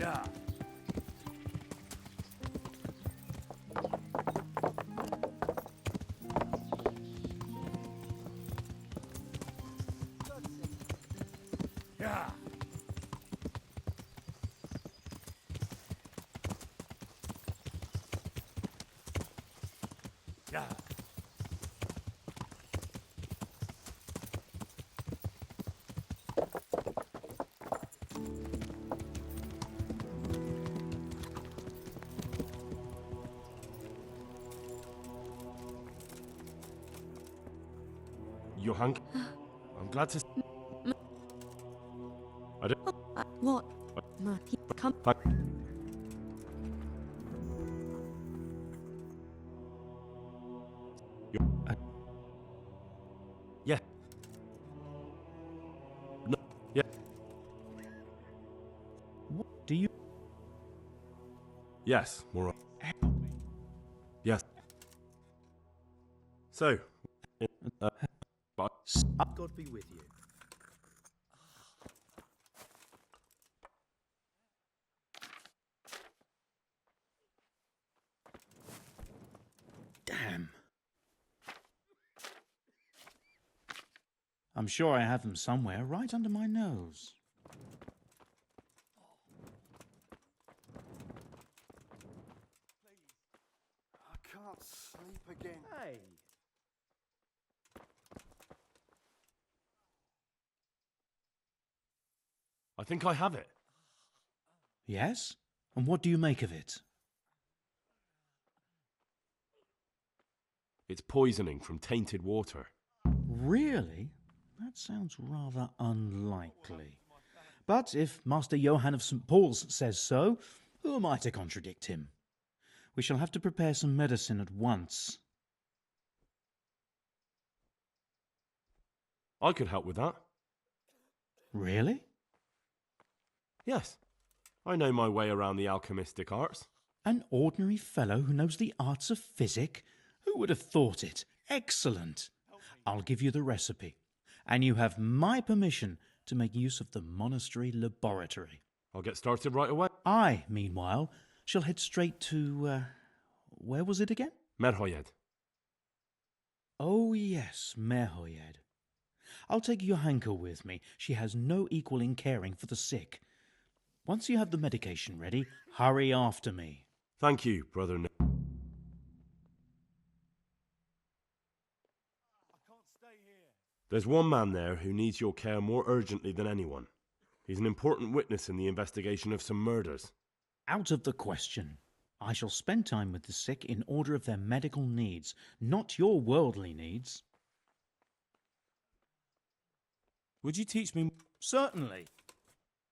Yeah. Yeah. Yeah. Johann, I'm glad to. I don't. What? He come. Thank- Yeah. No. Yeah. What do you... Yes. More. Yes. So. Bye. God be with you. Damn. I'm sure I have them somewhere, right under my nose. I can't sleep again. Hey. I think I have it. Yes? And what do you make of it? It's poisoning from tainted water. Really? That sounds rather unlikely. But if Master Johann of St. Paul's says so, who am I to contradict him? We shall have to prepare some medicine at once. I could help with that. Really? Yes. I know my way around the alchemistic arts. An ordinary fellow who knows the arts of physic? Who would have thought it? Excellent. I'll give you the recipe, and you have my permission to make use of the monastery laboratory. I'll get started right away. I, meanwhile, shall head straight to, where was it again? Merhoyed. Oh, yes, Merhoyed. I'll take Johanka with me. She has no equal in caring for the sick. Once you have the medication ready, hurry after me. Thank you, Brother. I can't stay here. There's one man there who needs your care more urgently than anyone. He's an important witness in the investigation of some murders. Out of the question. I shall spend time with the sick in order of their medical needs, not your worldly needs. Would you teach me? Certainly.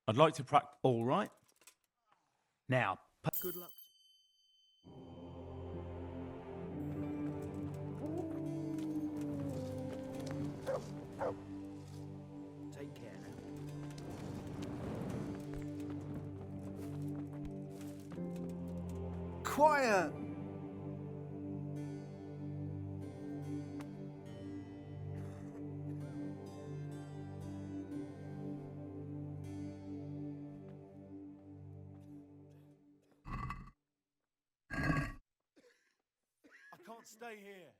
I'd like to practice. All right. Now, Good luck. take care now. Quiet! I can't stay here.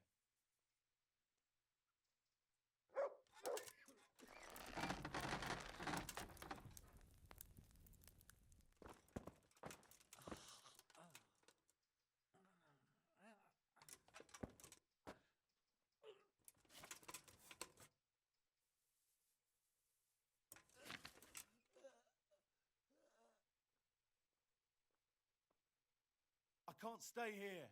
I can't stay here.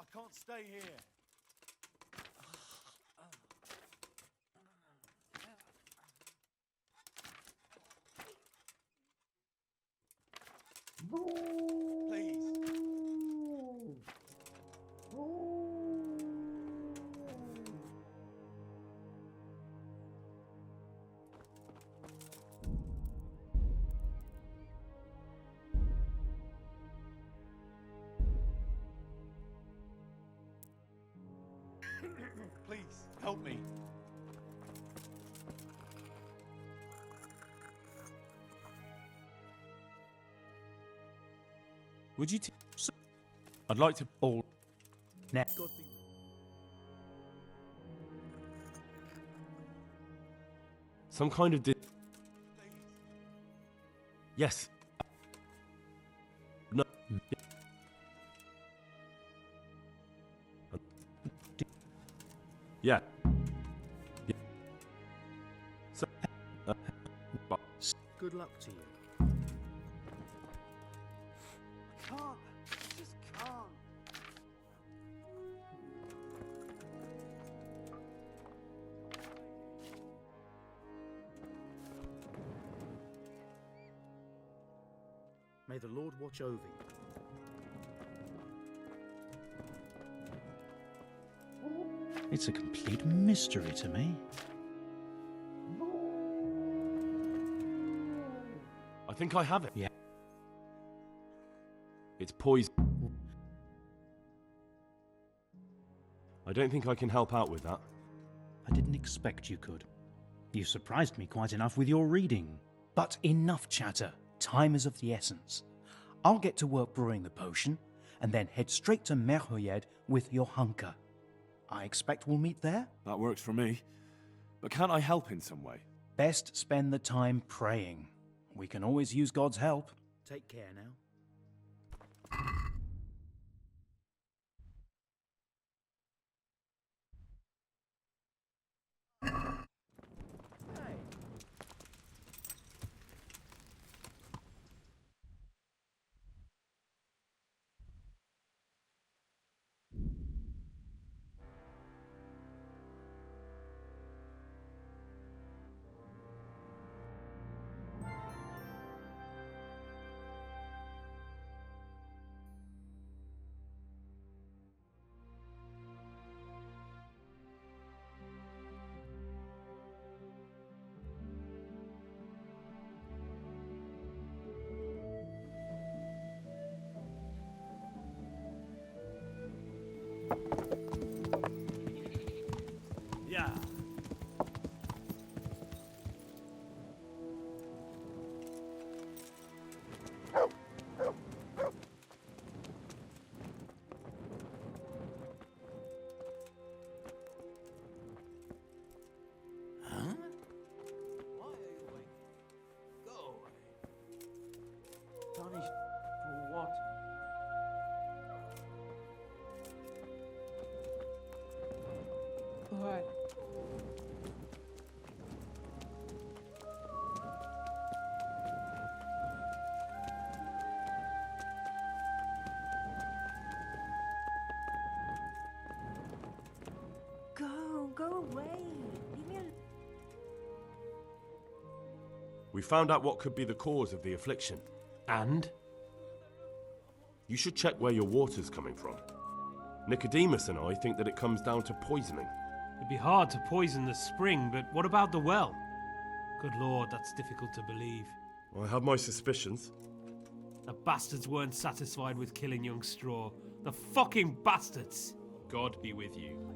I can't stay here. Please. Please, help me. Would you I'd like to... All now. Some kind of Yes. No. Yeah. Yeah. So, Good luck to you. Can't. Just can't. May the Lord watch over you. It's a complete mystery to me. I think I have it. Yeah. It's poison. I don't think I can help out with that. I didn't expect you could. You surprised me quite enough with your reading. But enough chatter. Time is of the essence. I'll get to work brewing the potion, and then head straight to Merhoyed with your hunker. I expect we'll meet there? That works for me. But can't I help in some way? Best spend the time praying. We can always use God's help. Take care now. Yeah. Huh? Why are you waiting? Go away. Punished for what? What? Go away. Leave me alone. We found out what could be the cause of the affliction. And? You should check where your water's coming from. Nicodemus and I think that it comes down to poisoning. It'd be hard to poison the spring, but what about the well? Good lord, that's difficult to believe. I have my suspicions. The bastards weren't satisfied with killing young Straw. The fucking bastards! God be with you.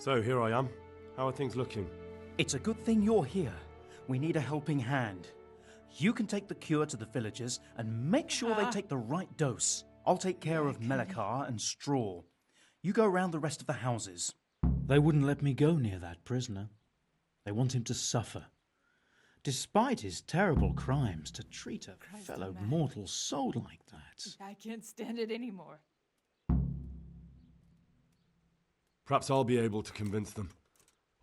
So, here I am. How are things looking? It's a good thing you're here. We need a helping hand. You can take the cure to the villagers and make sure they take the right dose. I'll take care of Melekar and Straw. You go around the rest of the houses. They wouldn't let me go near that prisoner. They want him to suffer. Despite his terrible crimes, to treat a fellow mortal soul like that. I can't stand it anymore. Perhaps I'll be able to convince them.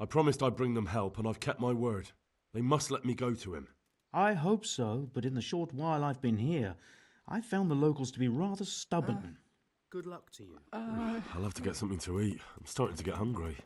I promised I'd bring them help, and I've kept my word. They must let me go to him. I hope so, but in the short while I've been here, I've found the locals to be rather stubborn. Good luck to you. I'll have to get something to eat. I'm starting to get hungry.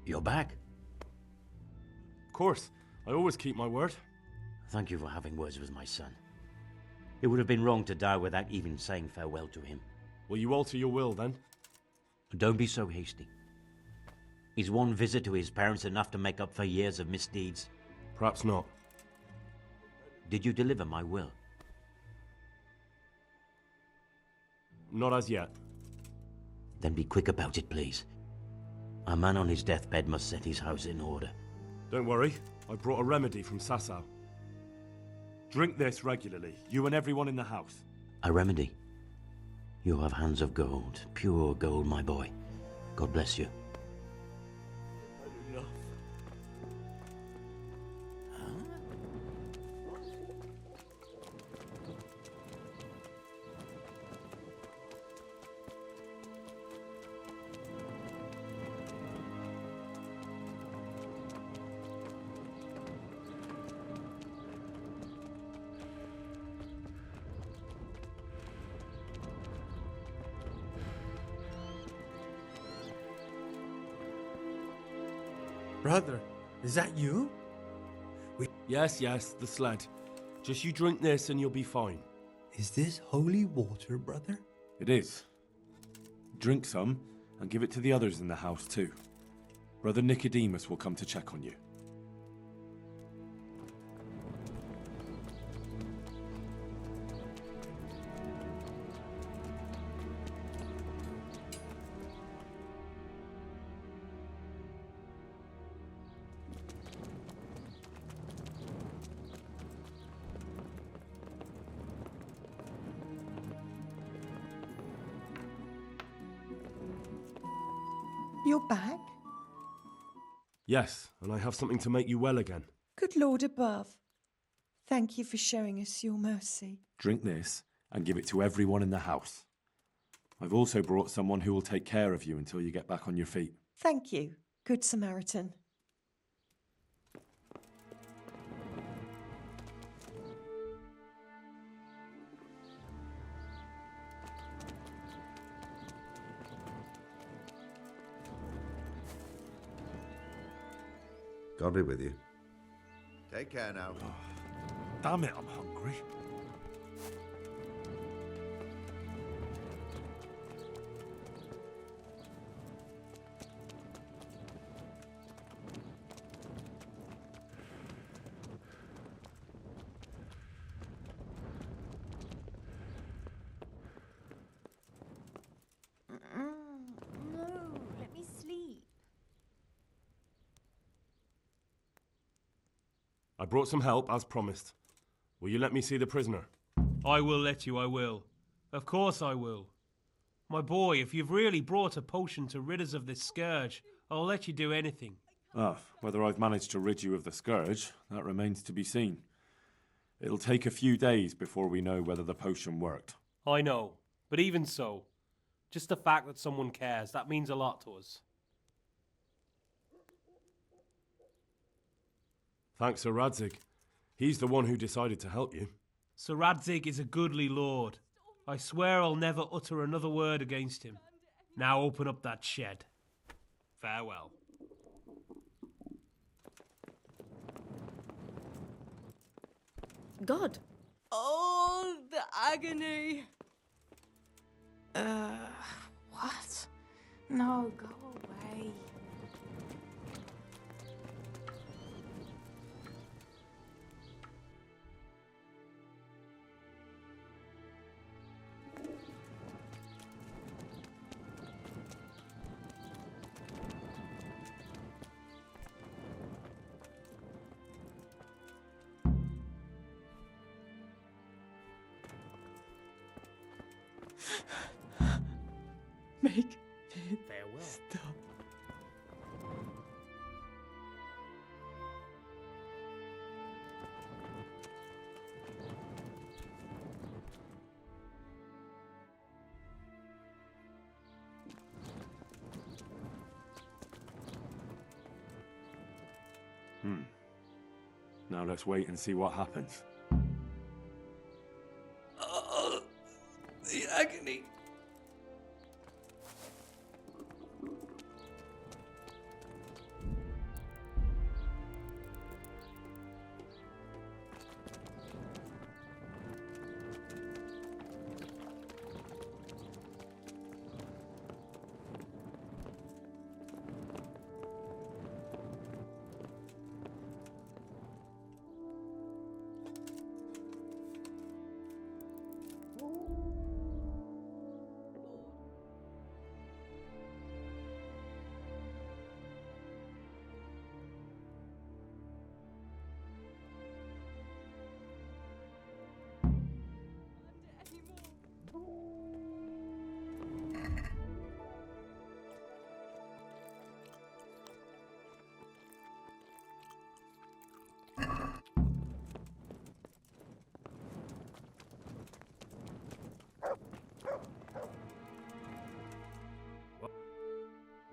You're back? Of course. I always keep my word. Thank you for having words with my son. It would have been wrong to die without even saying farewell to him. Will you alter your will, then? Don't be so hasty. Is one visit to his parents enough to make up for years of misdeeds? Perhaps not. Did you deliver my will? Not as yet. Then be quick about it, please. A man on his deathbed must set his house in order. Don't worry. I brought a remedy from Sasau. Drink this regularly, you and everyone in the house. A remedy? You have hands of gold, pure gold, my boy. God bless you. Brother, is that you? Yes, the sled. Just you drink this and you'll be fine. Is this holy water, brother? It is. Drink some, and give it to the others in the house too. Brother Nicodemus will come to check on you. You're back? Yes, and I have something to make you well again. Good Lord above. Thank you for showing us your mercy. Drink this, and give it to everyone in the house. I've also brought someone who will take care of you until you get back on your feet. Thank you, Good Samaritan. God be with you. Take care now. Damn it, I'm hungry. No, let me sleep. I brought some help, as promised. Will you let me see the prisoner? I will let you, I will. Of course I will. My boy, if you've really brought a potion to rid us of this scourge, I'll let you do anything. Whether I've managed to rid you of the scourge, that remains to be seen. It'll take a few days before we know whether the potion worked. I know, but even so, just the fact that someone cares, that means a lot to us. Thanks, Sir Radzig. He's the one who decided to help you. Sir Radzig is a goodly lord. I swear I'll never utter another word against him. Now open up that shed. Farewell. God. Oh, the agony. What? No, go away. Make it Farewell. stop. Now let's wait and see what happens. Oh, the agony.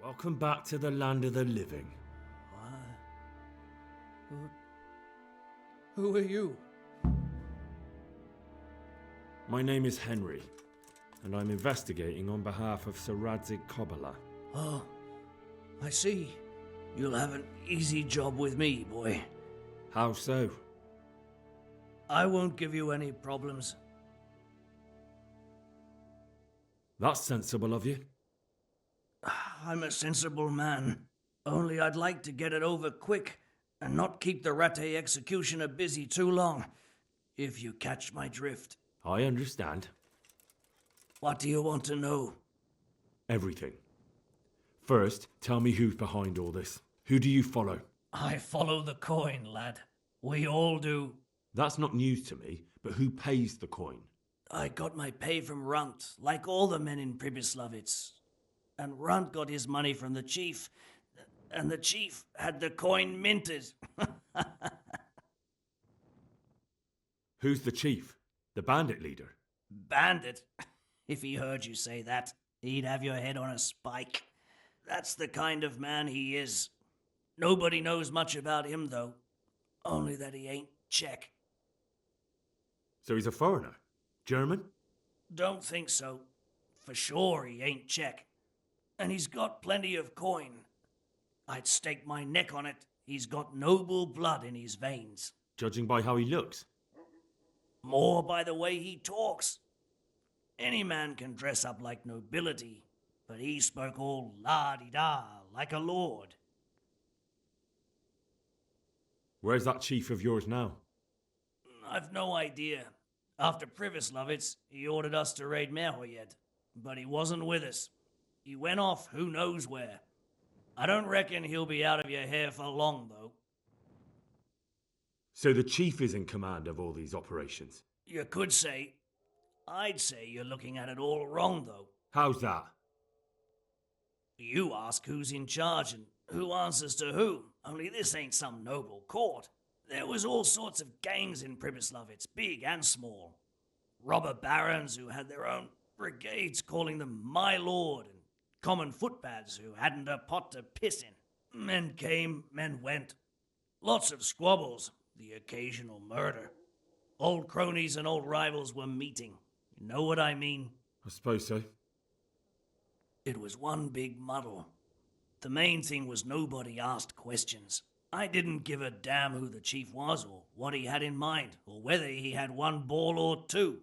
Welcome back to the land of the living. Who are you? My name is Henry, and I'm investigating on behalf of Sir Radzik Kobala. Oh, I see. You'll have an easy job with me, boy. How so? I won't give you any problems. That's sensible of you. I'm a sensible man. Only I'd like to get it over quick and not keep the Rattay executioner busy too long, if you catch my drift. I understand. What do you want to know? Everything. First, tell me who's behind all this. Who do you follow? I follow the coin, lad. We all do. That's not news to me, but who pays the coin? I got my pay from Runt, like all the men in Pribyslavitz. And Runt got his money from the chief, and the chief had the coin minted. Who's the chief? The bandit leader? Bandit? If he heard you say that, he'd have your head on a spike. That's the kind of man he is. Nobody knows much about him, though. Only that he ain't Czech. So he's a foreigner? German? Don't think so. For sure he ain't Czech. And he's got plenty of coin. I'd stake my neck on it. He's got noble blood in his veins. Judging by how he looks? More by the way he talks. Any man can dress up like nobility, but he spoke all la-di-da, like a lord. Where's that chief of yours now? I've no idea. After Pribyslavitz, he ordered us to raid Merhoyed, but he wasn't with us. He went off who knows where. I don't reckon he'll be out of your hair for long, though. So the chief is in command of all these operations? You could say. I'd say you're looking at it all wrong, though. How's that? You ask who's in charge and who answers to who, only this ain't some noble court. There was all sorts of gangs in Pribyslavitz, big and small. Robber barons who had their own brigades calling them my lord, and common footpads who hadn't a pot to piss in. Men came, men went. Lots of squabbles, the occasional murder. Old cronies and old rivals were meeting. You know what I mean? I suppose so. It was one big muddle. The main thing was nobody asked questions. I didn't give a damn who the chief was or what he had in mind or whether he had one ball or two.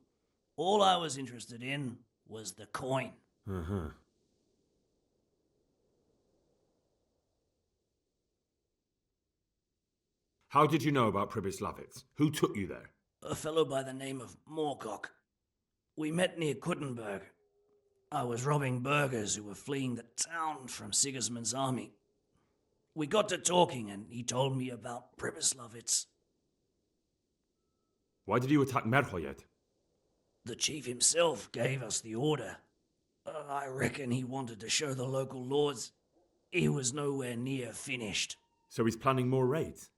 All I was interested in was the coin. Uh-huh. How did you know about Pribyslavitz? Who took you there? A fellow by the name of Moorcock. We met near Kuttenberg. I was robbing burghers who were fleeing the town from Sigismund's army. We got to talking and he told me about Pribyslavitz. Why did you attack Merhoyed? The chief himself gave us the order. I reckon he wanted to show the local lords he was nowhere near finished. So he's planning more raids?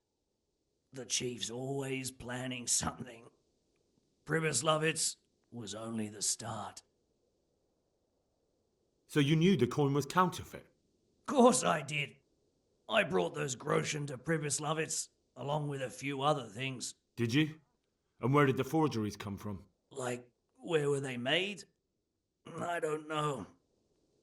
The chief's always planning something. Pribyslavitz was only the start. So you knew the coin was counterfeit? Course I did. I brought those groschen to Pribyslavitz, along with a few other things. Did you? And where did the forgeries come from? Like, where were they made? I don't know.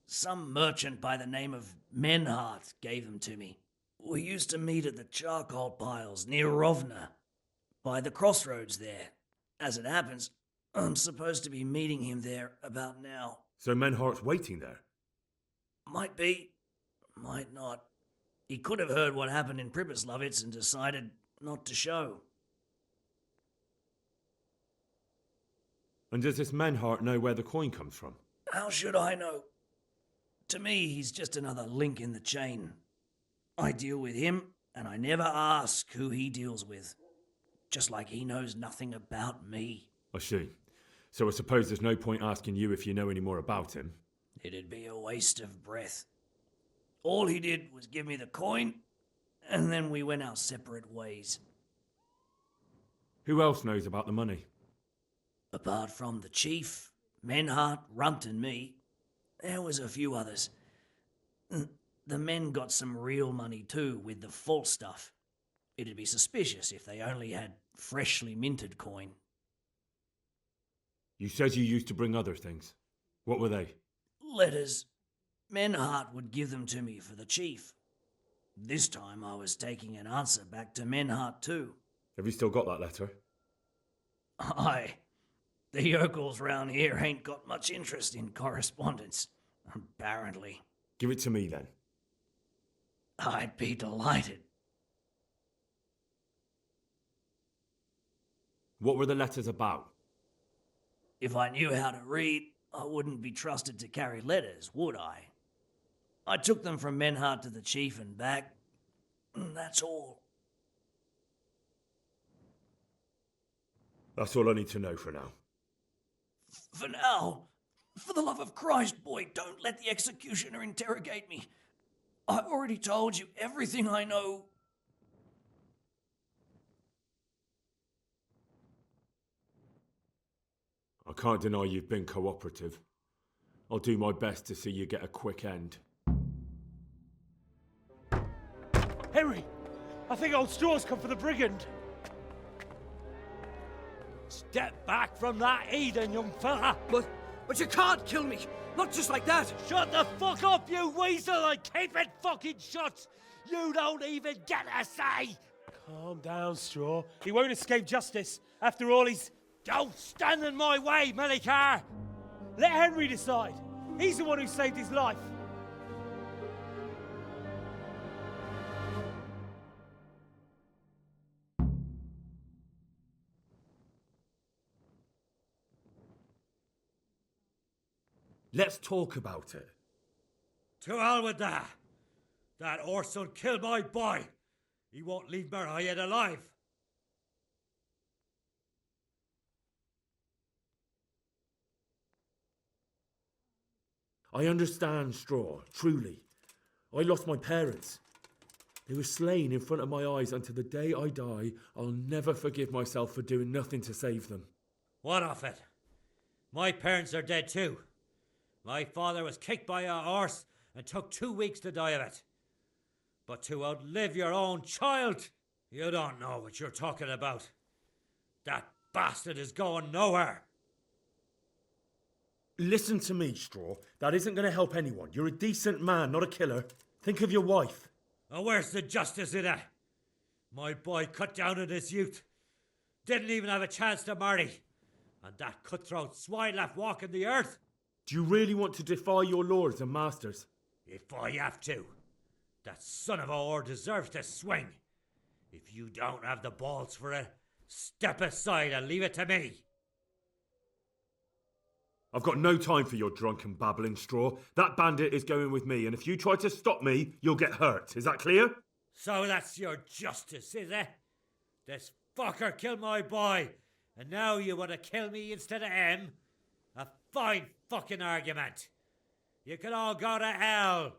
Some merchant by the name of Menhart gave them to me. We used to meet at the charcoal piles near Rovna, by the crossroads there. As it happens, I'm supposed to be meeting him there about now. So Menhart's waiting there? Might be, might not. He could have heard what happened in Pribyslavitz and decided not to show. And does this Menhart know where the coin comes from? How should I know? To me, he's just another link in the chain. I deal with him, and I never ask who he deals with. Just like he knows nothing about me. I see. So I suppose there's no point asking you if you know any more about him. It'd be a waste of breath. All he did was give me the coin, and then we went our separate ways. Who else knows about the money? Apart from the chief, Menhart, Runt and me, there was a few others. The men got some real money too, with the false stuff. It'd be suspicious if they only had freshly minted coin. You said you used to bring other things. What were they? Letters. Menhart would give them to me for the chief. This time I was taking an answer back to Menhart too. Have you still got that letter? Aye. The yokels round here ain't got much interest in correspondence, apparently. Give it to me then. I'd be delighted. What were the letters about? If I knew how to read, I wouldn't be trusted to carry letters, would I? I took them from Menhart to the chief and back. That's all. That's all I need to know for now. For now, for the love of Christ, boy, don't let the executioner interrogate me. I already told you everything I know. I can't deny you've been cooperative. I'll do my best to see you get a quick end. Henry! I think old Straw's come for the brigand. Step back from that Eden, young fella! But you can't kill me! Not just like that! Shut the fuck up, you weasel, and keep it fucking shut! You don't even get a say! Calm down, Straw. He won't escape justice. After all, he's... Don't stand in my way, Melikar! Let Henry decide. He's the one who saved his life. Let's talk about it. To hell with that! That horse will kill my boy! He won't leave Merhoyed alive! I understand, Straw, truly. I lost my parents. They were slain in front of my eyes until the day I die. I'll never forgive myself for doing nothing to save them. What of it? My parents are dead too. My father was kicked by a horse and took 2 weeks to die of it. But to outlive your own child, you don't know what you're talking about. That bastard is going nowhere. Listen to me, Straw. That isn't going to help anyone. You're a decent man, not a killer. Think of your wife. Oh, where's the justice in that? My boy cut down on his youth. Didn't even have a chance to marry. And that cutthroat swine left walking the earth. Do you really want to defy your lords and masters? If I have to. That son of a whore deserves to swing. If you don't have the balls for it, step aside and leave it to me. I've got no time for your drunken babbling, Straw. That bandit is going with me, and if you try to stop me, you'll get hurt. Is that clear? So that's your justice, is it? This fucker killed my boy, and now you want to kill me instead of him? A fine fucking argument. You can all go to hell.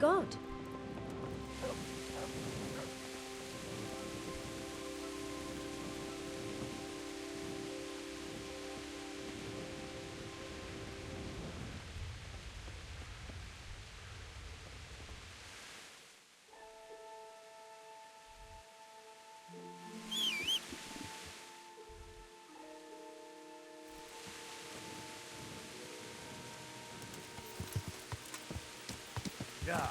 God. Yeah.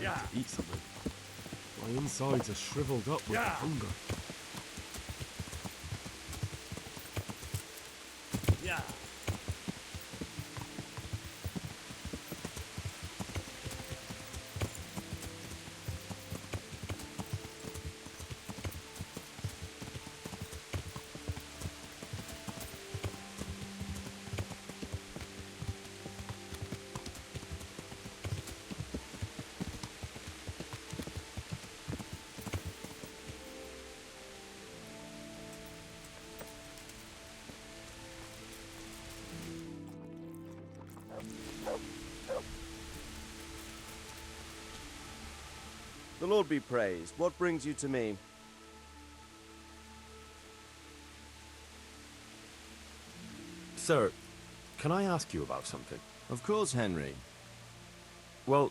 Yeah. Eat something. My insides are shriveled up with hunger. Yeah. The Lord be praised. What brings you to me? Sir, can I ask you about something? Of course, Henry. Well,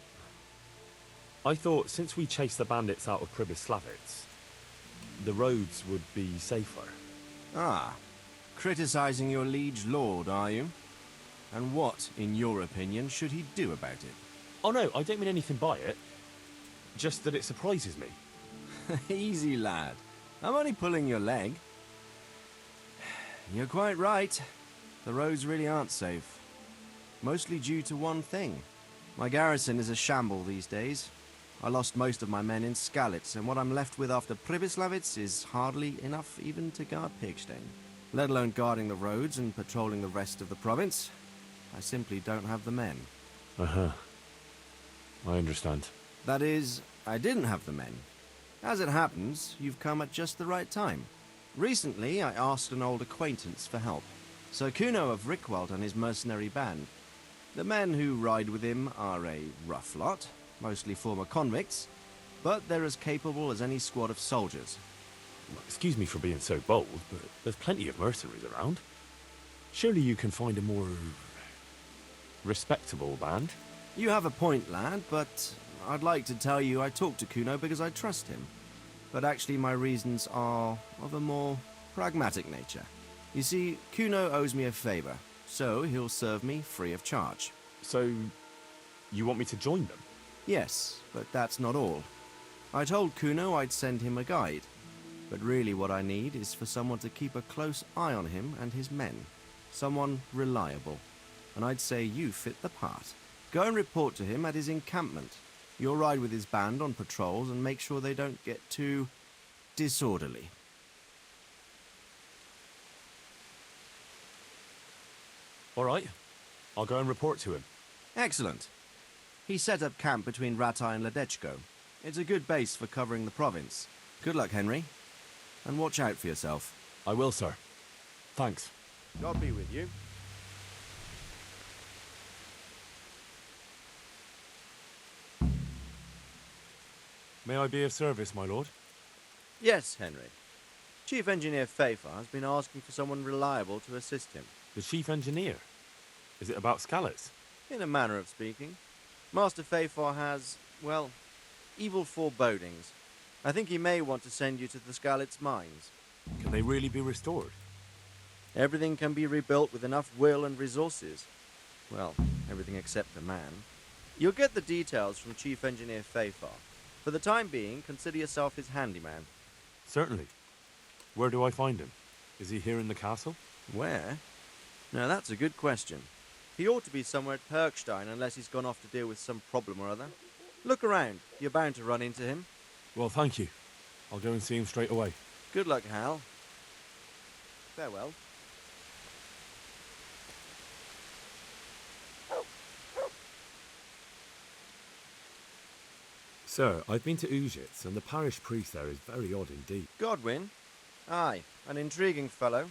I thought since we chased the bandits out of Pribyslavitz, the roads would be safer. Ah, criticizing your liege lord, are you? And what, in your opinion, should he do about it? Oh no, I don't mean anything by it. Just that it surprises me. Easy, lad. I'm only pulling your leg. You're quite right. The roads really aren't safe. Mostly due to one thing. My garrison is a shamble these days. I lost most of my men in Skalitz, and what I'm left with after Pribyslavitz is hardly enough even to guard Pigstein. Let alone guarding the roads and patrolling the rest of the province. I simply don't have the men. Uh-huh. I understand. That is, I didn't have the men. As it happens, you've come at just the right time. Recently, I asked an old acquaintance for help. Sir Kuno of Rickwald and his mercenary band. The men who ride with him are a rough lot, mostly former convicts, but they're as capable as any squad of soldiers. Excuse me for being so bold, but there's plenty of mercenaries around. Surely you can find a more respectable band? You have a point, lad, but I'd like to tell you I talked to Kuno because I trust him. But actually my reasons are of a more pragmatic nature. You see, Kuno owes me a favor, so he'll serve me free of charge. So, you want me to join them? Yes, but that's not all. I told Kuno I'd send him a guide, but really what I need is for someone to keep a close eye on him and his men. Someone reliable. And I'd say you fit the part. Go and report to him at his encampment. You'll ride with his band on patrols and make sure they don't get too disorderly. All right. I'll go and report to him. Excellent. He set up camp between Ratai and Ledechko. It's a good base for covering the province. Good luck, Henry. And watch out for yourself. I will, sir. Thanks. God be with you. May I be of service, my lord? Yes, Henry. Chief Engineer Pfeiffer has been asking for someone reliable to assist him. The chief engineer? Is it about Skalitz? In a manner of speaking. Master Pfeiffer has, well, evil forebodings. I think he may want to send you to the Skalitz mines. Can they really be restored? Everything can be rebuilt with enough will and resources. Well, everything except the man. You'll get the details from Chief Engineer Pfeiffer. For the time being, consider yourself his handyman. Certainly. Where do I find him? Is he here in the castle? Where? Now that's a good question. He ought to be somewhere at Perkstein unless he's gone off to deal with some problem or other. Look around. You're bound to run into him. Well, thank you. I'll go and see him straight away. Good luck, Hal. Farewell. Sir, I've been to Ujitz, and the parish priest there is very odd indeed. Godwin? Aye, an intriguing fellow.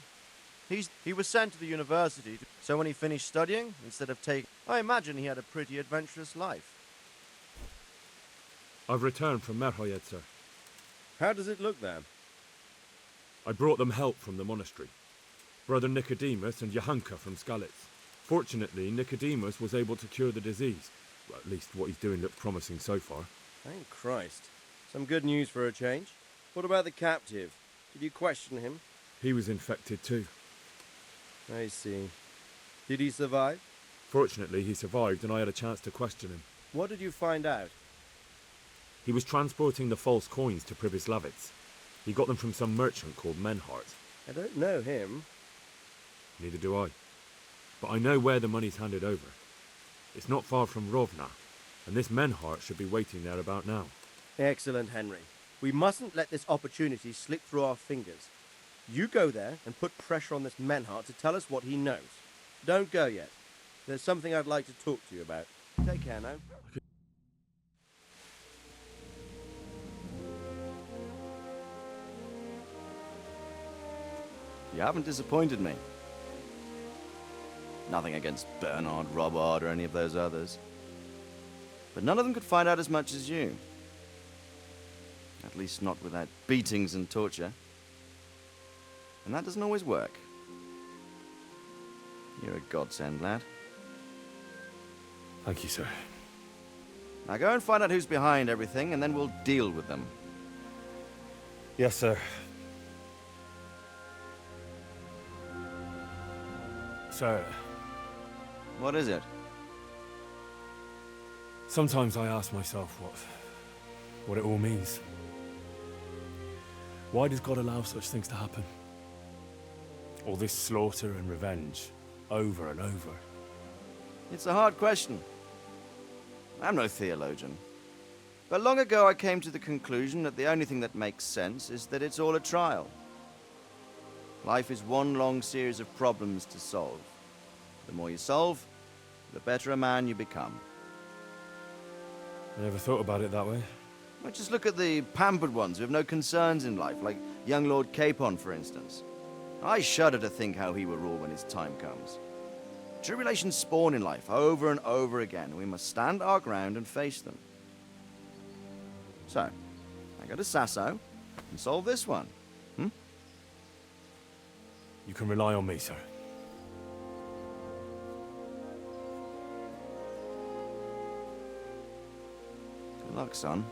He was sent to the university, so when he finished studying, instead of taking... I imagine he had a pretty adventurous life. I've returned from Merhoyed, sir. How does it look there? I brought them help from the monastery. Brother Nicodemus and Johanka from Skalitz. Fortunately, Nicodemus was able to cure the disease. Well, at least what he's doing looks promising so far. Thank Christ. Some good news for a change. What about the captive? Did you question him? He was infected too. I see. Did he survive? Fortunately, he survived and I had a chance to question him. What did you find out? He was transporting the false coins to Pribyslavitz. He got them from some merchant called Menhart. I don't know him. Neither do I. But I know where the money's handed over. It's not far from Rovna, and this Menhart should be waiting there about now. Excellent, Henry. We mustn't let this opportunity slip through our fingers. You go there and put pressure on this Menhart to tell us what he knows. Don't go yet. There's something I'd like to talk to you about. Take care now. You haven't disappointed me. Nothing against Bernard, Robert, or any of those others. But none of them could find out as much as you. At least not without beatings and torture. And that doesn't always work. You're a godsend, lad. Thank you, sir. Now go and find out who's behind everything, and then we'll deal with them. Yes, sir. Sir. What is it? Sometimes I ask myself what it all means. Why does God allow such things to happen? All this slaughter and revenge, over and over. It's a hard question. I'm no theologian. But long ago I came to the conclusion that the only thing that makes sense is that it's all a trial. Life is one long series of problems to solve. The more you solve, the better a man you become. I never thought about it that way. Well, just look at the pampered ones who have no concerns in life, like young Lord Capon, for instance. I shudder to think how he will rule when his time comes. Tribulations spawn in life over and over again. We must stand our ground and face them. So, I go to Sasso and solve this one. You can rely on me, sir. Good luck, son.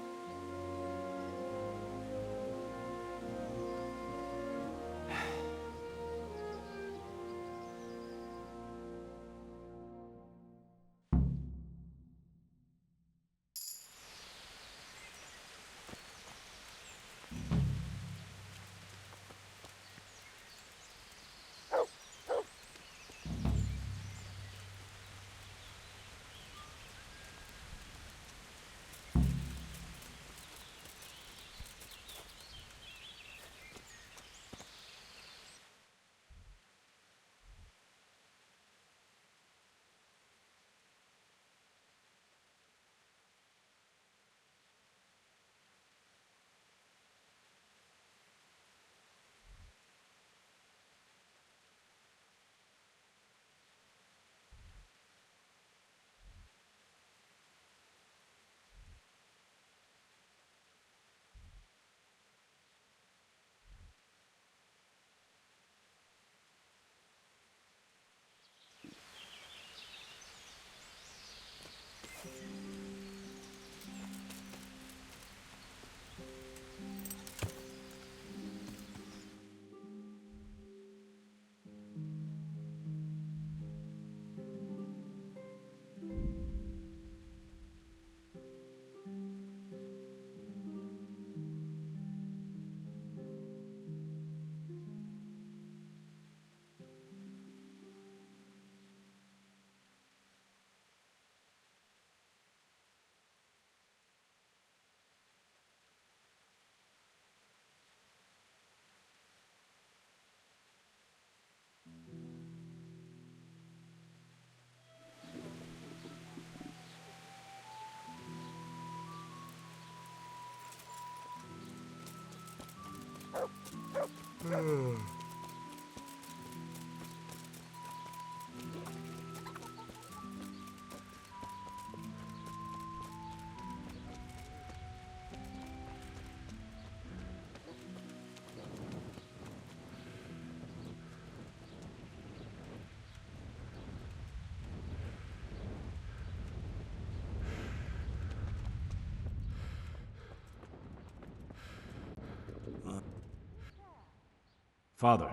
Father.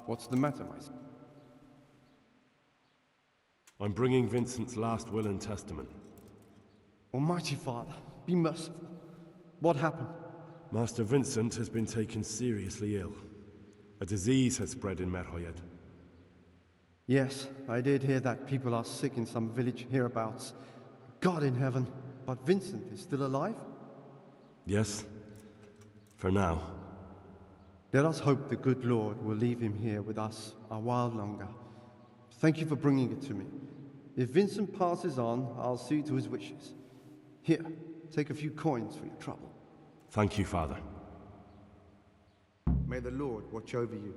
What's the matter, my son? I'm bringing Vincent's last will and testament. Almighty Father, be merciful. What happened? Master Vincent has been taken seriously ill. A disease has spread in Merhoyed. Yes, I did hear that people are sick in some village hereabouts. God in heaven, but Vincent is still alive? Yes, for now. Let us hope the good Lord will leave him here with us a while longer. Thank you for bringing it to me. If Vincent passes on, I'll see to his wishes. Here, take a few coins for your trouble. Thank you, Father. May the Lord watch over you.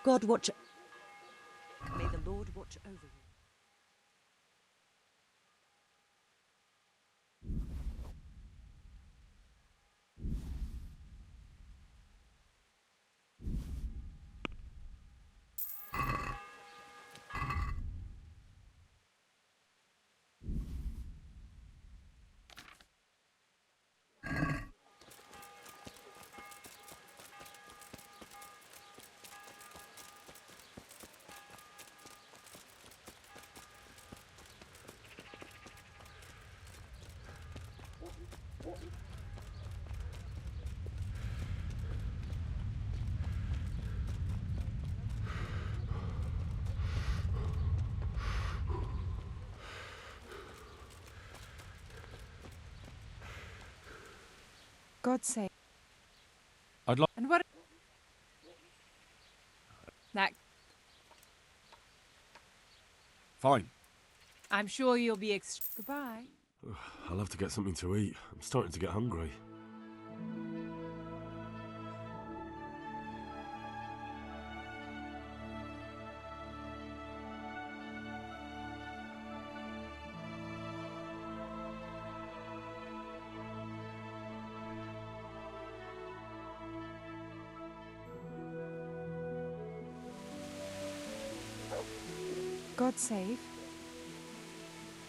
God watch. May the Lord watch over you. God save. I'd like. And what? That. Fine. I'm sure you'll be Goodbye. I'll have to get something to eat. I'm starting to get hungry. God save.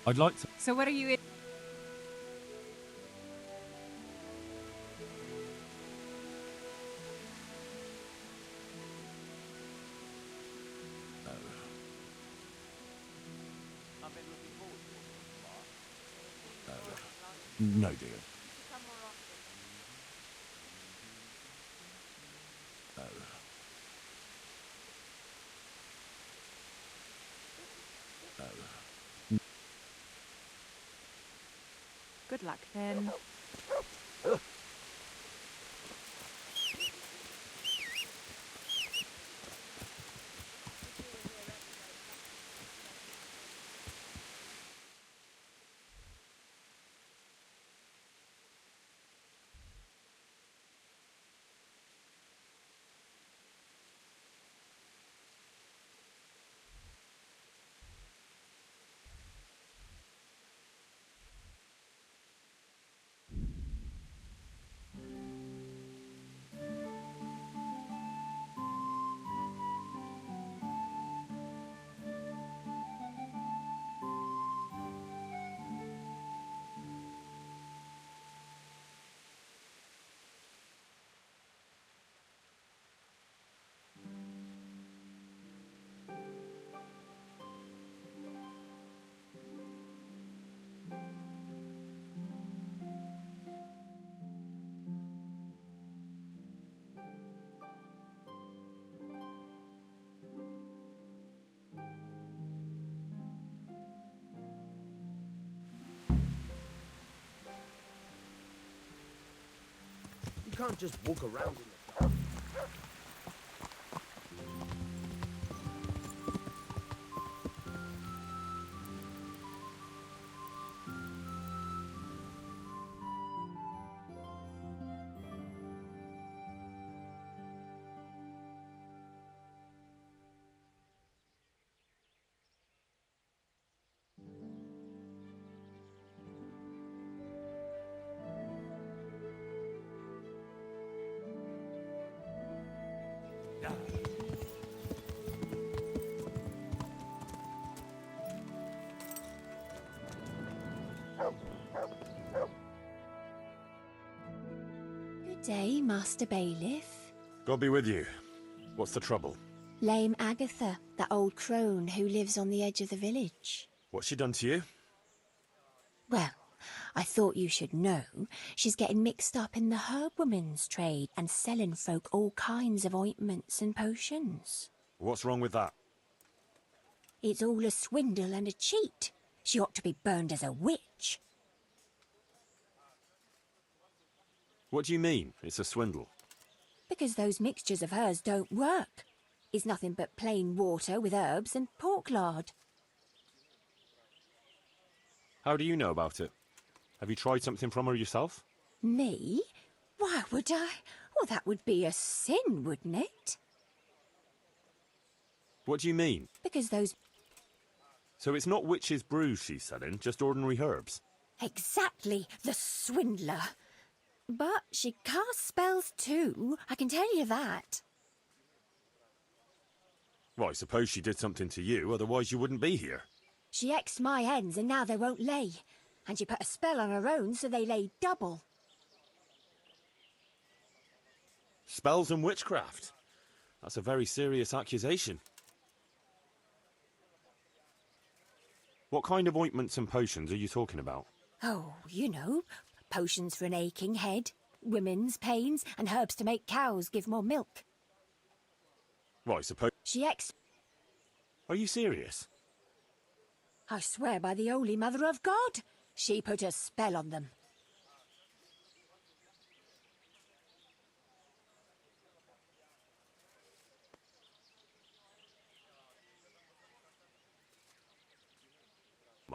I'd like to. So what are you in? No, dear. Good luck then. You can't just walk around in the dark. Good day, Master Bailiff. God be with you. What's the trouble? Lame Agatha, that old crone who lives on the edge of the village. What's she done to you? Well, I thought you should know. She's getting mixed up in the herbwoman's trade and selling folk all kinds of ointments and potions. What's wrong with that? It's all a swindle and a cheat. She ought to be burned as a witch. What do you mean, it's a swindle? Because those mixtures of hers don't work. It's nothing but plain water with herbs and pork lard. How do you know about it? Have you tried something from her yourself? Me? Why would I? Well, that would be a sin, wouldn't it? What do you mean? Because those... So it's not witch's brew she's selling, just ordinary herbs? Exactly, the swindler. But she casts spells too, I can tell you that. Well, I suppose she did something to you, otherwise you wouldn't be here. She X'd my hens and now they won't lay. And she put a spell on her own so they lay double. Spells and witchcraft? That's a very serious accusation. What kind of ointments and potions are you talking about? Oh, you know, potions for an aching head, women's pains, and herbs to make cows give more milk. Well, I suppose... She Are you serious? I swear by the Holy Mother of God, she put a spell on them.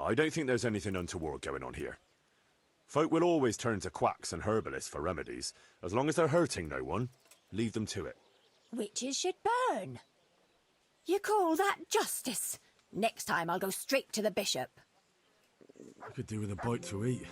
I don't think there's anything untoward going on here. Folk will always turn to quacks and herbalists for remedies. As long as they're hurting no one, leave them to it. Witches should burn. You call that justice? Next time I'll go straight to the bishop. I could do with a bite to eat.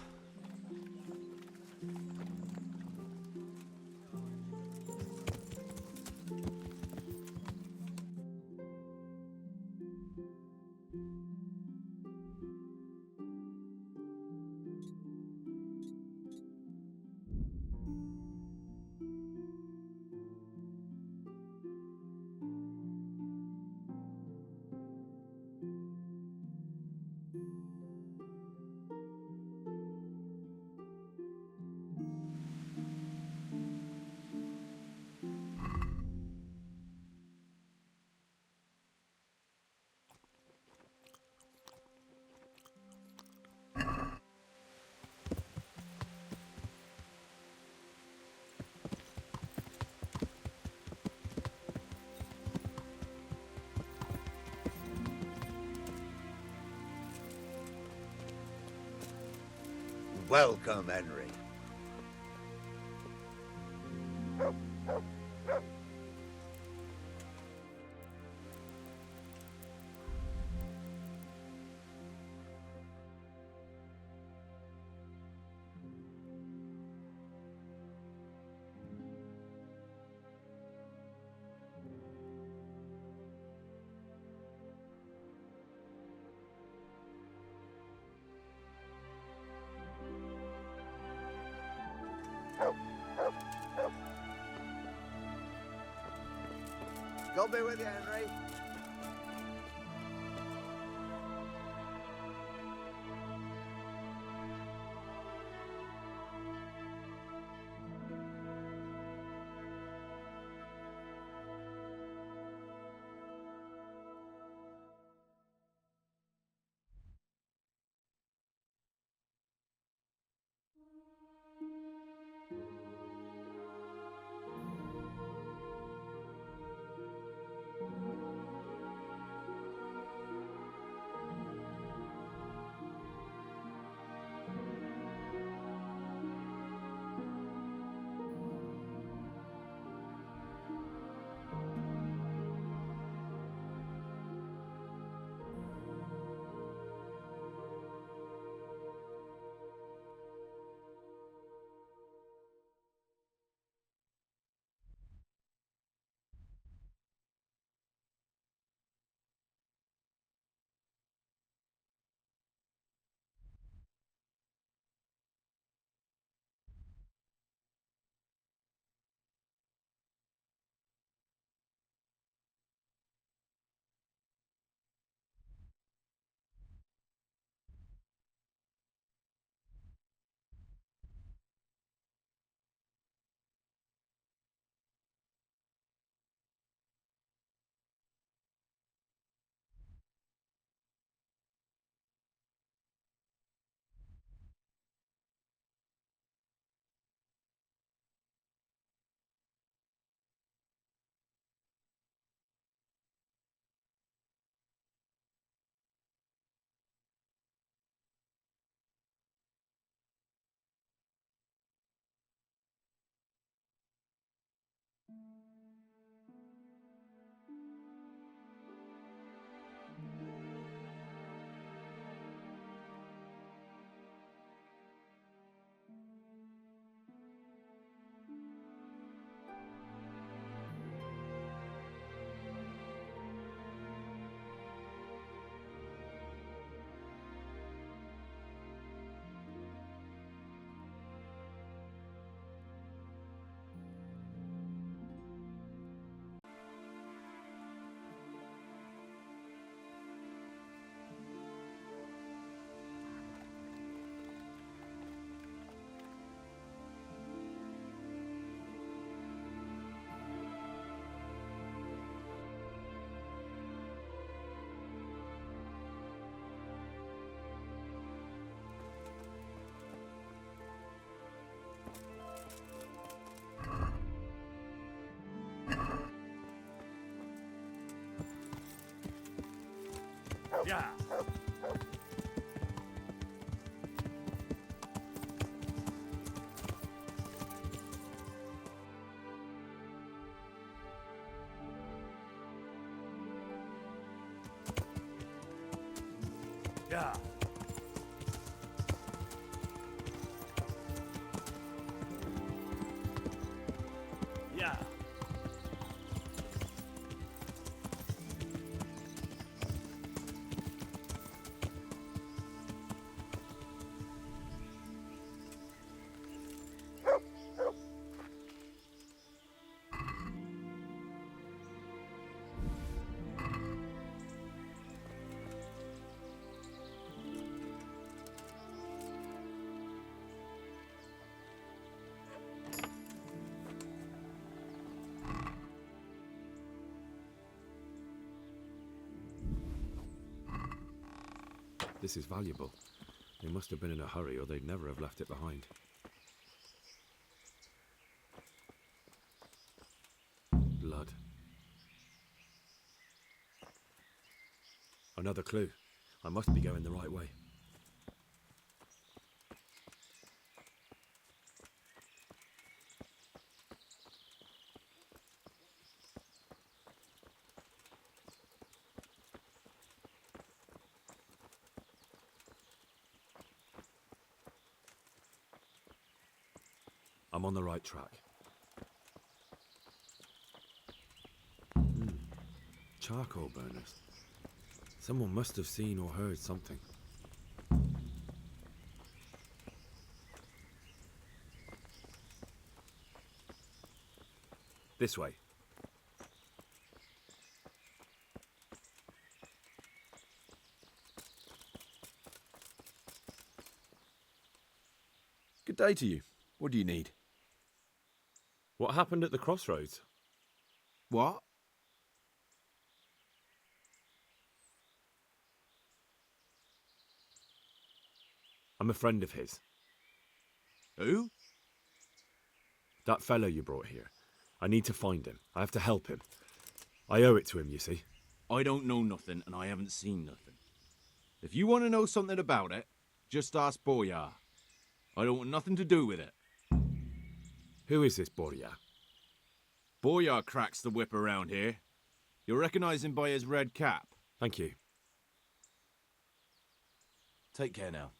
Welcome, Henry. God be with you, Henry. Yeah. Yeah. Yeah. This is valuable. They must have been in a hurry or they'd never have left it behind. Blood. Another clue. I must be going the right way. I'm on the right track. Charcoal burners. Someone must have seen or heard something. This way. Good day to you. What do you need? What happened at the crossroads? What? I'm a friend of his. Who? That fellow you brought here. I need to find him. I have to help him. I owe it to him, you see. I don't know nothing and I haven't seen nothing. If you want to know something about it, just ask Boyar. I don't want nothing to do with it. Who is this Boyar? Boyar cracks the whip around here. You'll recognize him by his red cap. Thank you. Take care now.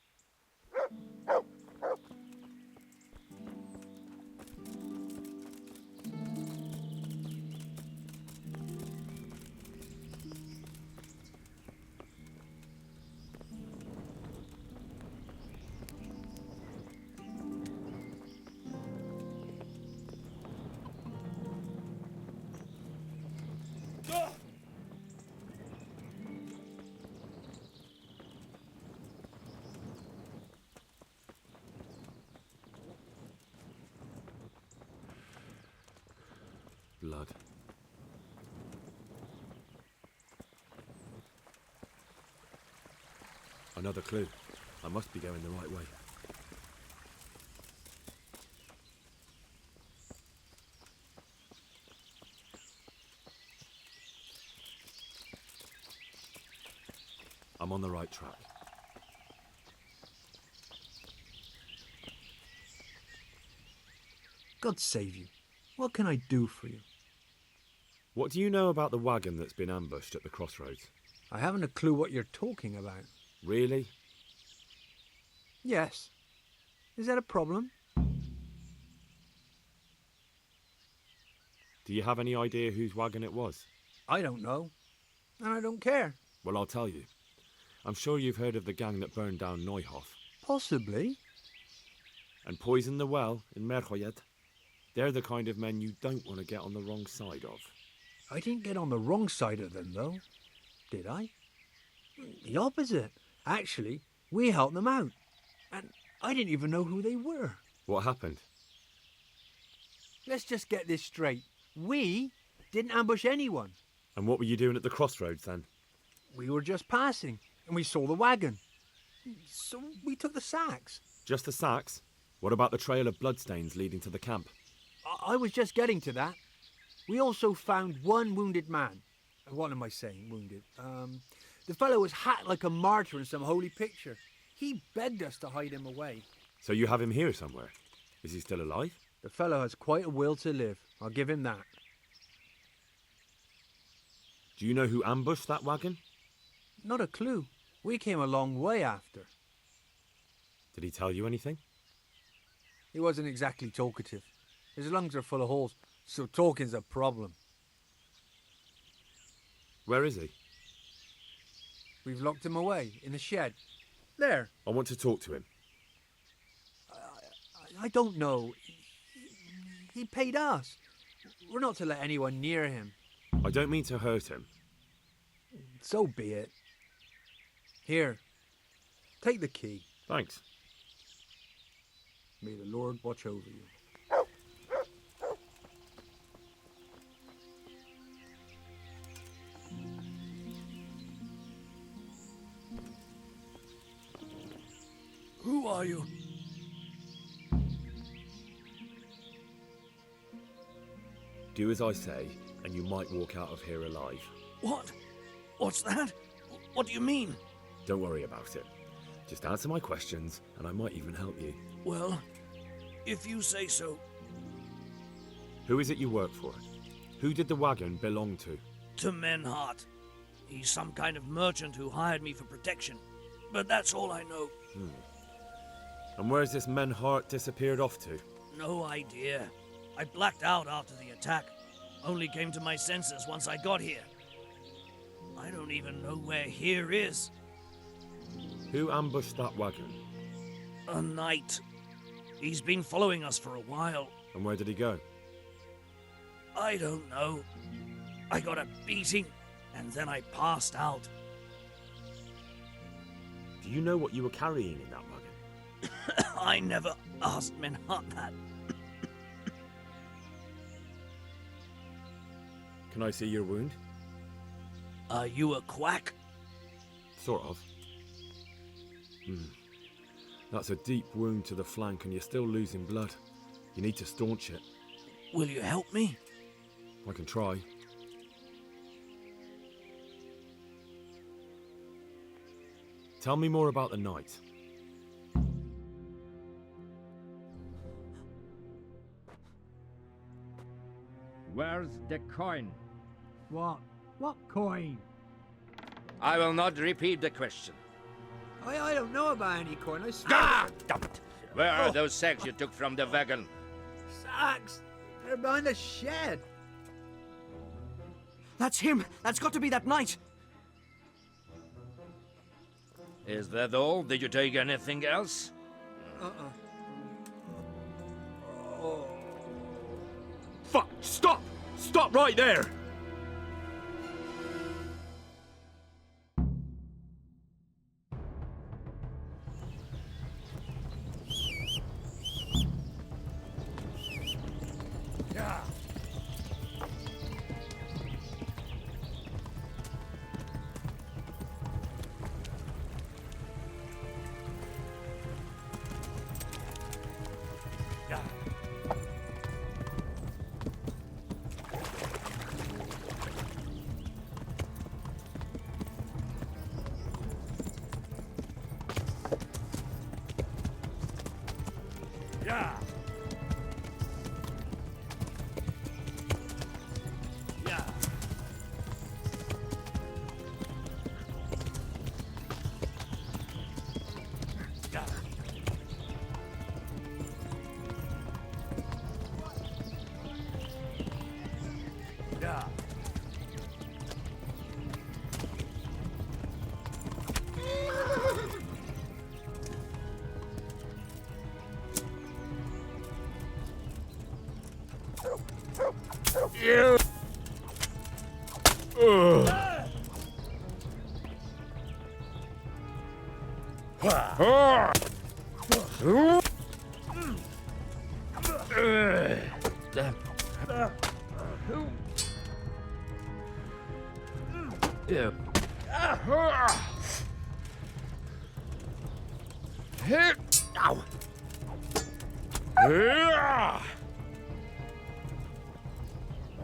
Blood. Another clue. I must be going the right way. I'm on the right track. God save you. What can I do for you? What do you know about the wagon that's been ambushed at the crossroads? I haven't a clue what you're talking about. Really? Yes. Is that a problem? Do you have any idea whose wagon it was? I don't know. And I don't care. Well, I'll tell you. I'm sure you've heard of the gang that burned down Neuhof. Possibly. And poisoned the well in Merchoyed. They're the kind of men you don't want to get on the wrong side of. I didn't get on the wrong side of them, though. Did I? The opposite. Actually, we helped them out. And I didn't even know who they were. What happened? Let's just get this straight. We didn't ambush anyone. And what were you doing at the crossroads then? We were just passing, and we saw the wagon. So we took the sacks. Just the sacks? What about the trail of bloodstains leading to the camp? I was just getting to that. We also found one wounded man. What am I saying, wounded? The fellow was hacked like a martyr in some holy picture. He begged us to hide him away. So you have him here somewhere? Is he still alive? The fellow has quite a will to live. I'll give him that. Do you know who ambushed that wagon? Not a clue. We came a long way after. Did he tell you anything? He wasn't exactly talkative. His lungs are full of holes, so talking's a problem. Where is he? We've locked him away in the shed. There. I want to talk to him. I don't know. He paid us. We're not to let anyone near him. I don't mean to hurt him. So be it. Here. Take the key. Thanks. May the Lord watch over you. Who are you? Do as I say, and you might walk out of here alive. What? What's that? What do you mean? Don't worry about it. Just answer my questions, and I might even help you. Well, if you say so. Who is it you work for? Who did the wagon belong to? To Menhart. He's some kind of merchant who hired me for protection. But that's all I know. And where's this Menhart disappeared off to? No idea. I blacked out after the attack. Only came to my senses once I got here. I don't even know where here is. Who ambushed that wagon? A knight. He's been following us for a while. And where did he go? I don't know. I got a beating, and then I passed out. Do you know what you were carrying in that wagon? I never asked Menhart that. Can I see your wound? Are you a quack? Sort of. That's a deep wound to the flank and you're still losing blood. You need to staunch it. Will you help me? I can try. Tell me more about the night. Where's the coin? What? What coin? I will not repeat the question. I don't know about any coin. I swear. Ah! Damn it! Where are those sacks you took from the wagon? Sacks? They're behind the shed. That's him! That's got to be that knight! Is that all? Did you take anything else? Fuck! Stop! Stop right there! Yeah. Yeah. Yeah. Yeah. Yeah. You.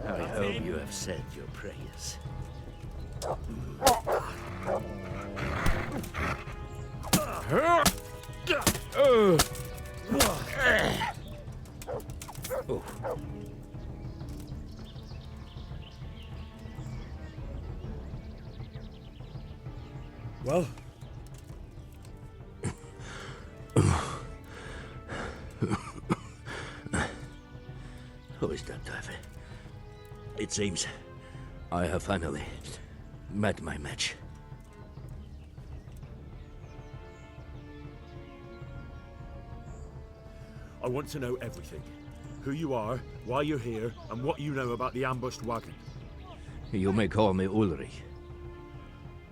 I hope you have said your prayers. Well? Who is that, Davy? It seems I have finally met my match. I want to know everything. Who you are, why you're here, and what you know about the ambushed wagon. You may call me Ulrich.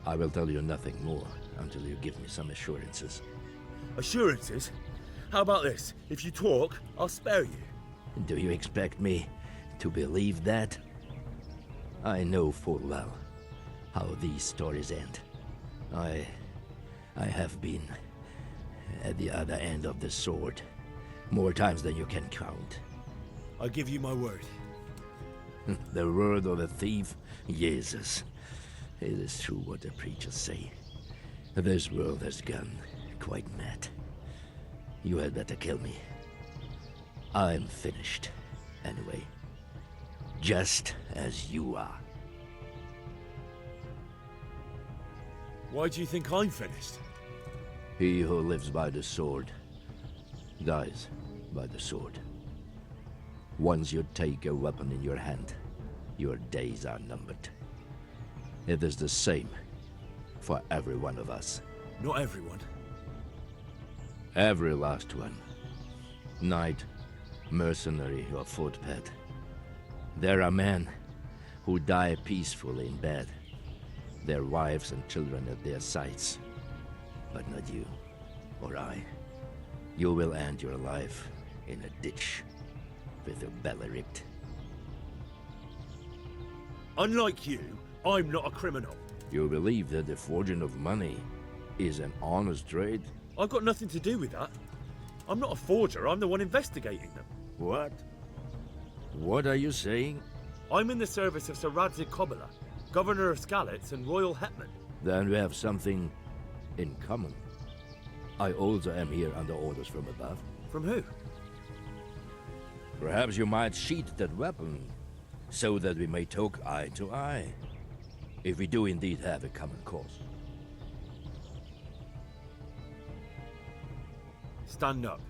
I will tell you nothing more until you give me some assurances. Assurances? How about this? If you talk, I'll spare you. Do you expect me to believe that? I know full well how these stories end. I have been at the other end of the sword more times than you can count. I give you my word. The word of a thief? Jesus. It is true what the preachers say. This world has gone quite mad. You had better kill me. I'm finished, anyway. Just as you are. Why do you think I'm finished? He who lives by the sword dies by the sword. Once you take a weapon in your hand, your days are numbered. It is the same for every one of us. Not everyone. Every last one. Knight, mercenary, or footpad. There are men who die peacefully in bed, their wives and children at their sides. But not you, or I. You will end your life in a ditch, with your belly ripped. Unlike you, I'm not a criminal. You believe that the forging of money is an honest trade? I've got nothing to do with that. I'm not a forger, I'm the one investigating them. What? What are you saying? I'm in the service of Sir Radzig Kobyla, Governor of Skalitz and Royal Hetman. Then we have something in common. I also am here under orders from above. From who? Perhaps you might sheath that weapon, so that we may talk eye to eye. If we do indeed have a common cause. Stand up.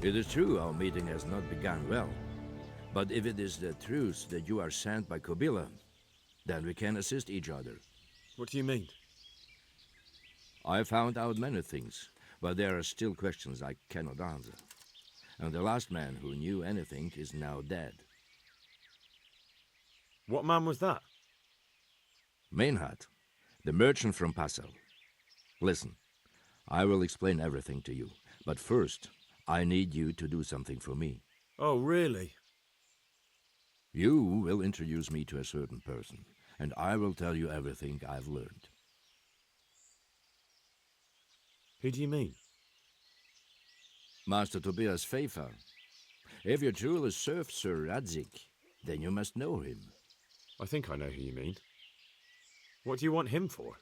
It is true our meeting has not begun well. But if it is the truth that you are sent by Kobyla, then we can assist each other. What do you mean? I found out many things, but there are still questions I cannot answer. And the last man who knew anything is now dead. What man was that? Meinhard, the merchant from Passau. Listen, I will explain everything to you, but first, I need you to do something for me. Oh, really? You will introduce me to a certain person, and I will tell you everything I've learned. Who do you mean? Master Tobias Pfeiffer. If you truly serve Sir Radzig, then you must know him. I think I know who you mean. What do you want him for?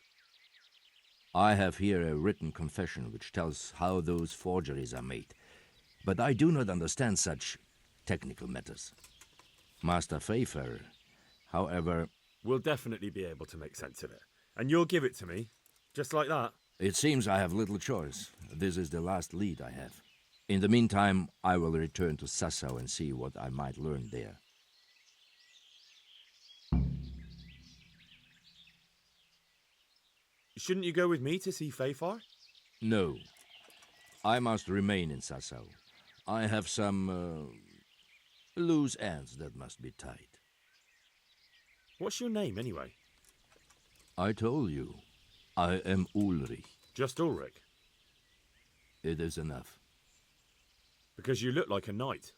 I have here a written confession which tells how those forgeries are made, but I do not understand such technical matters. Master Pfeiffer, however... We'll definitely be able to make sense of it. And you'll give it to me, just like that? It seems I have little choice. This is the last lead I have. In the meantime, I will return to Sassau and see what I might learn there. Shouldn't you go with me to see Pfeiffer? No. I must remain in Sassau. I have some loose ends that must be tied. What's your name, anyway? I told you. I am Ulrich. Just Ulrich? It is enough. Because you look like a knight.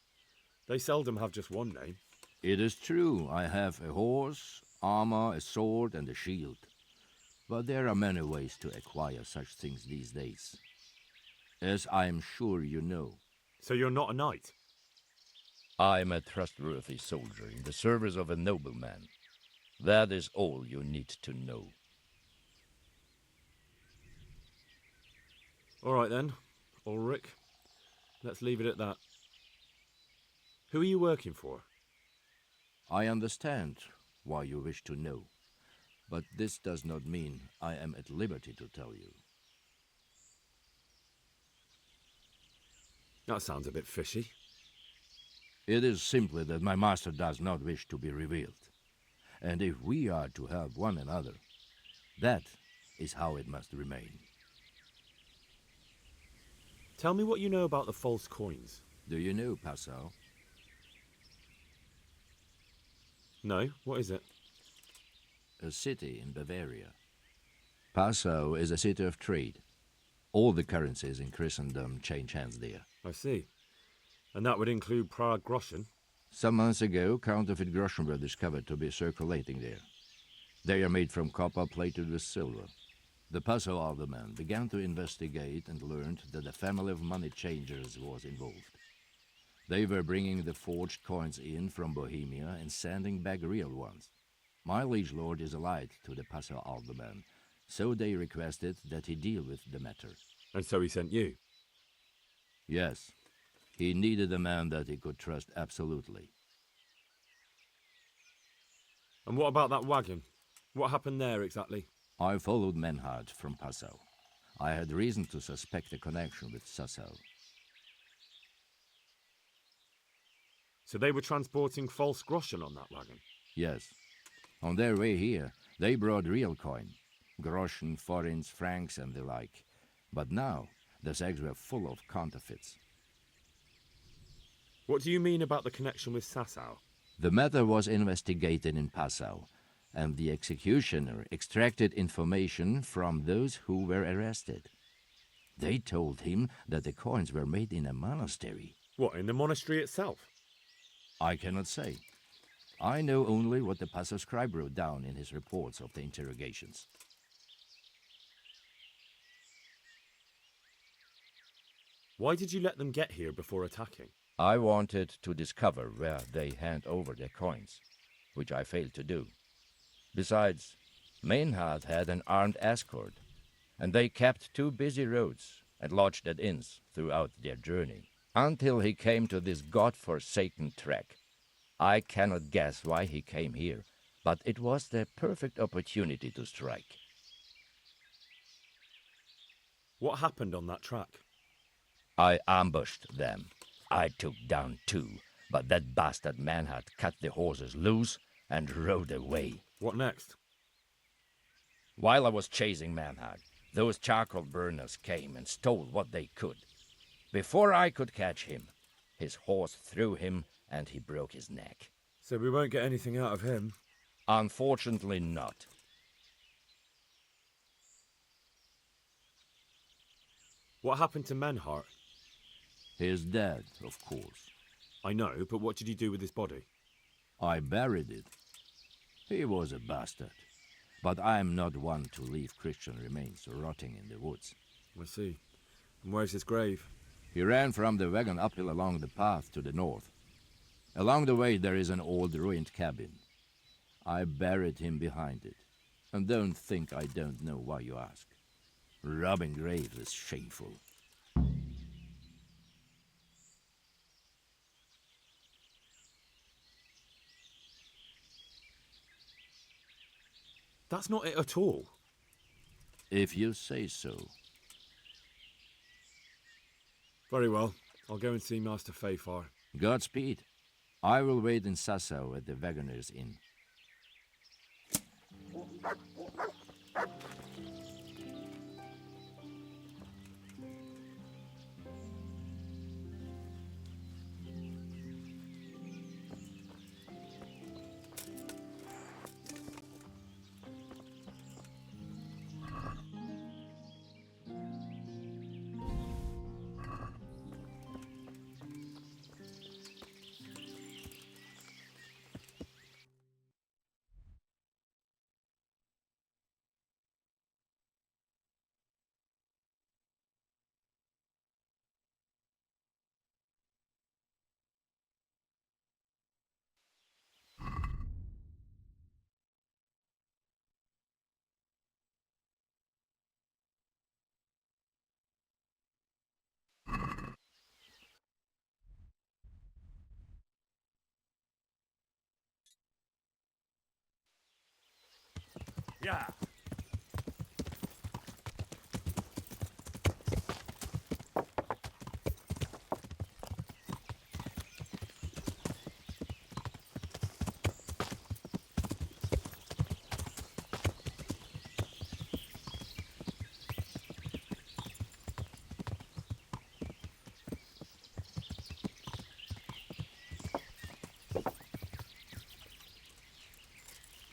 They seldom have just one name. It is true. I have a horse, armor, a sword, and a shield. But there are many ways to acquire such things these days. As I am sure you know. So you're not a knight? I am a trustworthy soldier in the service of a nobleman. That is all you need to know. All right then, Ulrich. Let's leave it at that. Who are you working for? I understand why you wish to know, but this does not mean I am at liberty to tell you. That sounds a bit fishy. It is simply that my master does not wish to be revealed. And if we are to help one another, that is how it must remain. Tell me what you know about the false coins. Do you know Passau? No, what is it? A city in Bavaria. Passau is a city of trade. All the currencies in Christendom change hands there. I see. And that would include Prague groschen? Some months ago, counterfeit groschen were discovered to be circulating there. They are made from copper plated with silver. The Passau alderman began to investigate and learned that a family of money changers was involved. They were bringing the forged coins in from Bohemia and sending back real ones. My liege lord is allied to the Passau alderman, so they requested that he deal with the matter. And so he sent you? Yes. He needed a man that he could trust absolutely. And what about that wagon? What happened there exactly? I followed Menhard from Passau. I had reason to suspect a connection with Sassau. So they were transporting false groschen on that wagon? Yes. On their way here, they brought real coin. Groschen, forints, francs and the like. But now, the sacks were full of counterfeits. What do you mean about the connection with Sassau? The matter was investigated in Passau, and the executioner extracted information from those who were arrested. They told him that the coins were made in a monastery. What, in the monastery itself? I cannot say. I know only what the Passau scribe wrote down in his reports of the interrogations. Why did you let them get here before attacking? I wanted to discover where they hand over their coins, which I failed to do. Besides, Meinhard had an armed escort, and they kept 2 busy roads and lodged at inns throughout their journey, until he came to this god-forsaken track. I cannot guess why he came here, but it was the perfect opportunity to strike. What happened on that track? I ambushed them. I took down 2, but that bastard Manhart cut the horses loose and rode away. What next? While I was chasing Manhart, those charcoal burners came and stole what they could. Before I could catch him, his horse threw him and he broke his neck. So we won't get anything out of him? Unfortunately not. What happened to Menhart? He is dead, of course. I know, but what did you do with his body? I buried it. He was a bastard, but I am not one to leave Christian remains rotting in the woods. I see. And where's his grave? He ran from the wagon uphill along the path to the north. Along the way there is an old ruined cabin. I buried him behind it. And don't think I don't know why you ask. Robbing graves is shameful. That's not it at all. If you say so. Very well. I'll go and see Master Fafar. Godspeed. I will wait in Sassau at the Wagoner's Inn. Yeah.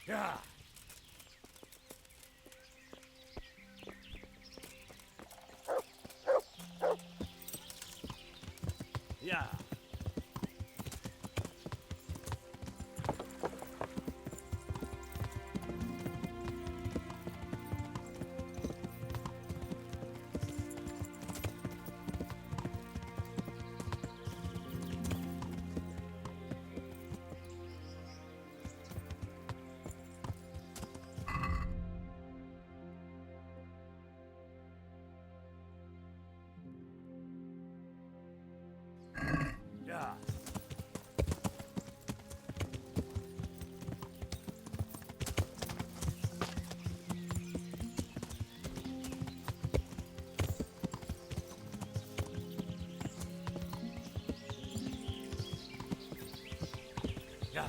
Yeah. Yeah. Yeah. Yeah.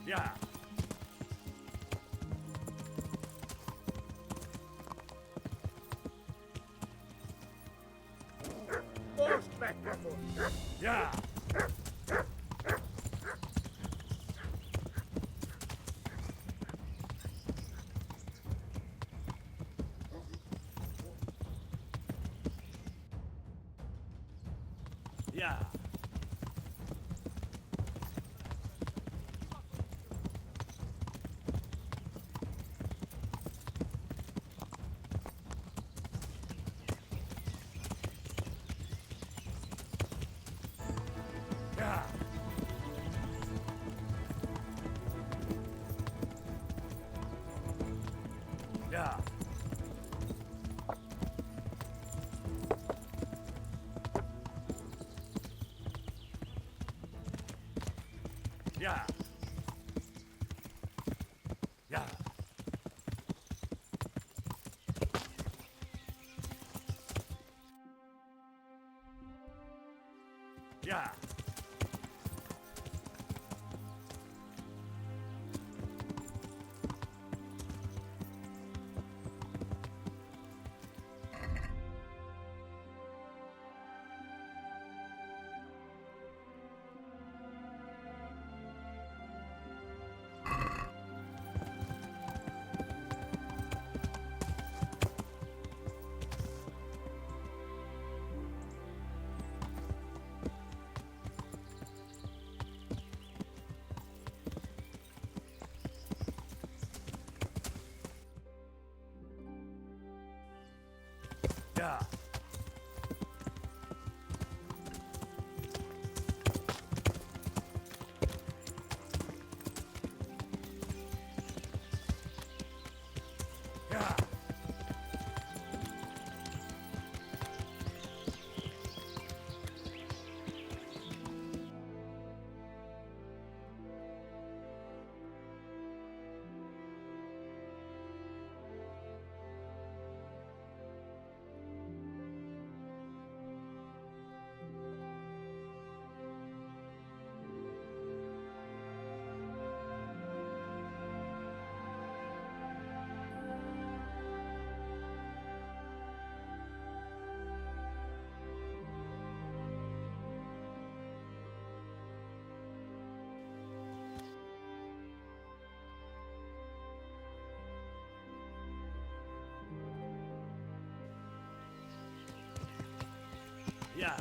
Yeah. Yeah. Yeah. Yeah. Yeah. Yeah. Yeah. Yeah. Yeah. Yeah. Yeah.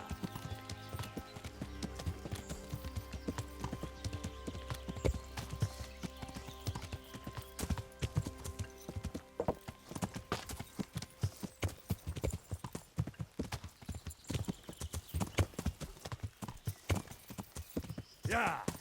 Yeah.